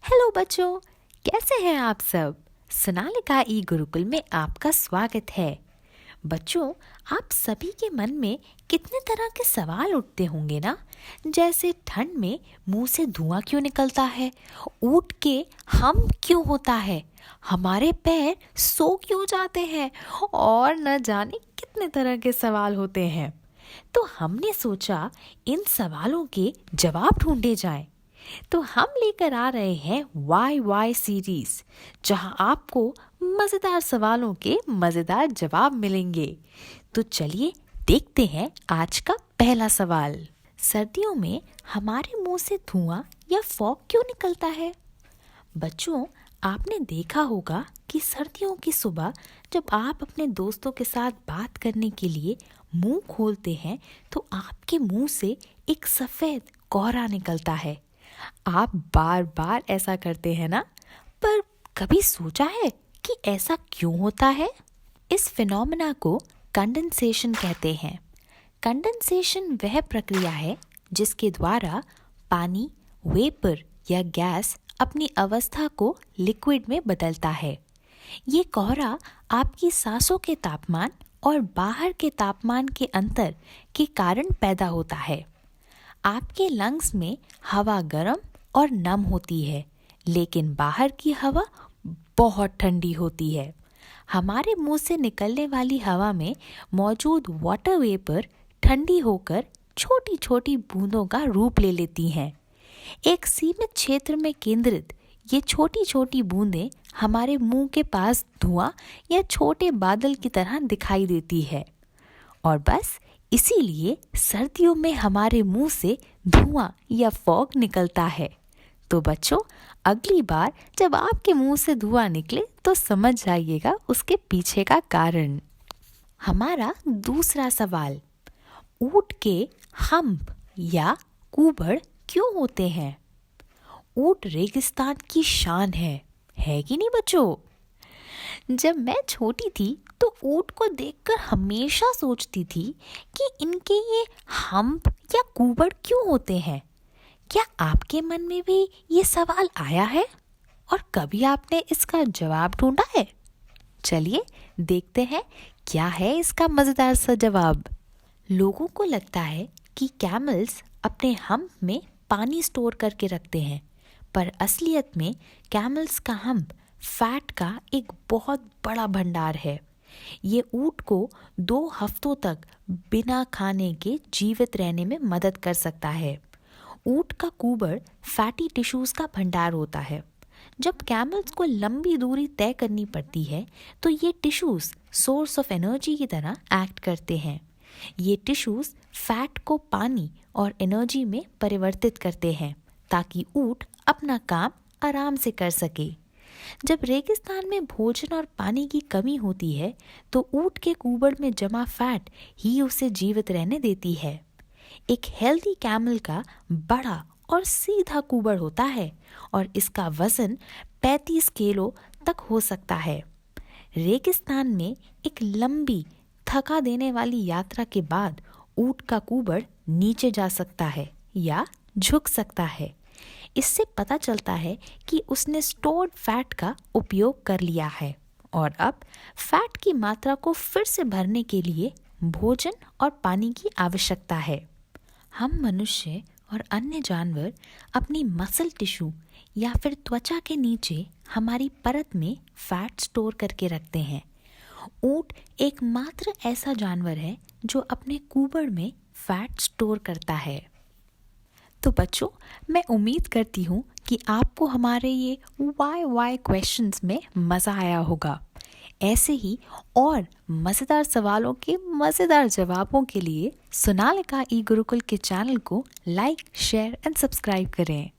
Hello बच्चों, कैसे हैं आप सब। सोनालिका ई गुरुकुल में आपका स्वागत है। बच्चों, आप सभी के मन में कितने तरह के सवाल उठते होंगे ना, जैसे ठंड में मुंह से धुआं क्यों निकलता है, ऊँट के हम क्यों होता है, हमारे पैर सो क्यों जाते हैं और न जाने कितने तरह के सवाल होते हैं। तो हमने सोचा इन सवालों के जवाब ढूंढे जाएं। तो हम लेकर आ रहे हैं वाई वाई सीरीज, जहां आपको मजेदार सवालों के मजेदार जवाब मिलेंगे। तो चलिए देखते हैं आज का पहला सवाल। सर्दियों में हमारे मुंह से धुआं या फॉग क्यों निकलता है। बच्चों, आपने देखा होगा कि सर्दियों की सुबह जब आप अपने दोस्तों के साथ बात करने के लिए मुंह खोलते हैं तो आपके मुंह से एक सफेद कोहरा निकलता है। आप बार बार ऐसा करते हैं ना, पर कभी सोचा है कि ऐसा क्यों होता है। इस फिनोमेना को कंडेंसेशन कहते हैं। कंडेंसेशन वह प्रक्रिया है जिसके द्वारा पानी, वेपर या गैस अपनी अवस्था को लिक्विड में बदलता है। ये कोहरा आपकी सांसों के तापमान और बाहर के तापमान के अंतर के कारण पैदा होता है। आपके लंग्स में हवा गर्म और नम होती है, लेकिन बाहर की हवा बहुत ठंडी होती है। हमारे मुंह से निकलने वाली हवा में मौजूद वाटर वेपर ठंडी होकर छोटी छोटी बूंदों का रूप ले लेती हैं। एक सीमित क्षेत्र में केंद्रित ये छोटी छोटी बूंदें हमारे मुंह के पास धुआं या छोटे बादल की तरह दिखाई देती है, और बस इसीलिए सर्दियों में हमारे मुंह से धुआं या फॉग निकलता है। तो बच्चों, अगली बार जब आपके मुंह से धुआं निकले तो समझ जाइएगा उसके पीछे का कारण। हमारा दूसरा सवाल, ऊँट के हम्प या कूबड़ क्यों होते हैं। ऊँट रेगिस्तान की शान है कि नहीं बच्चों। जब मैं छोटी थी तो ऊँट को देखकर हमेशा सोचती थी कि इनके ये हम्प या कूबड़ क्यों होते हैं। क्या आपके मन में भी ये सवाल आया है और कभी आपने इसका जवाब ढूंढा है। चलिए देखते हैं क्या है इसका मजेदार सा जवाब। लोगों को लगता है कि कैमल्स अपने हम्प में पानी स्टोर करके रखते हैं, पर असलियत में कैमल्स का हम्प फैट का एक बहुत बड़ा भंडार है। ये ऊँट को 2 हफ्तों तक बिना खाने के जीवित रहने में मदद कर सकता है। ऊँट का कूबड़ फैटी टिश्यूज का भंडार होता है। जब कैमल्स को लंबी दूरी तय करनी पड़ती है तो ये टिश्यूज सोर्स ऑफ एनर्जी की तरह एक्ट करते हैं। ये टिश्यूज फैट को पानी और एनर्जी में परिवर्तित करते हैं ताकि ऊँट अपना काम आराम से कर सके। जब रेगिस्तान में भोजन और पानी की कमी होती है तो ऊँट के कूबड़ में जमा फैट ही उसे जीवित रहने देती है। एक हेल्दी कैमल का बड़ा और सीधा कूबड़ होता है और इसका वजन 35 किलो तक हो सकता है। रेगिस्तान में एक लंबी थका देने वाली यात्रा के बाद ऊँट का कूबड़ नीचे जा सकता है या झुक सकता है। इससे पता चलता है कि उसने स्टोर्ड फैट का उपयोग कर लिया है और अब फैट की मात्रा को फिर से भरने के लिए भोजन और पानी की आवश्यकता है। हम मनुष्य और अन्य जानवर अपनी मसल टिश्यू या फिर त्वचा के नीचे हमारी परत में फैट स्टोर करके रखते हैं। ऊँट एकमात्र ऐसा जानवर है जो अपने कूबड़ में फैट स्टोर करता है। तो बच्चों, मैं उम्मीद करती हूँ कि आपको हमारे ये वाई क्वेश्चंस में मज़ा आया होगा। ऐसे ही और मज़ेदार सवालों के मज़ेदार जवाबों के लिए सोनालिका ई गुरुकुल के चैनल को लाइक, शेयर एंड सब्सक्राइब करें।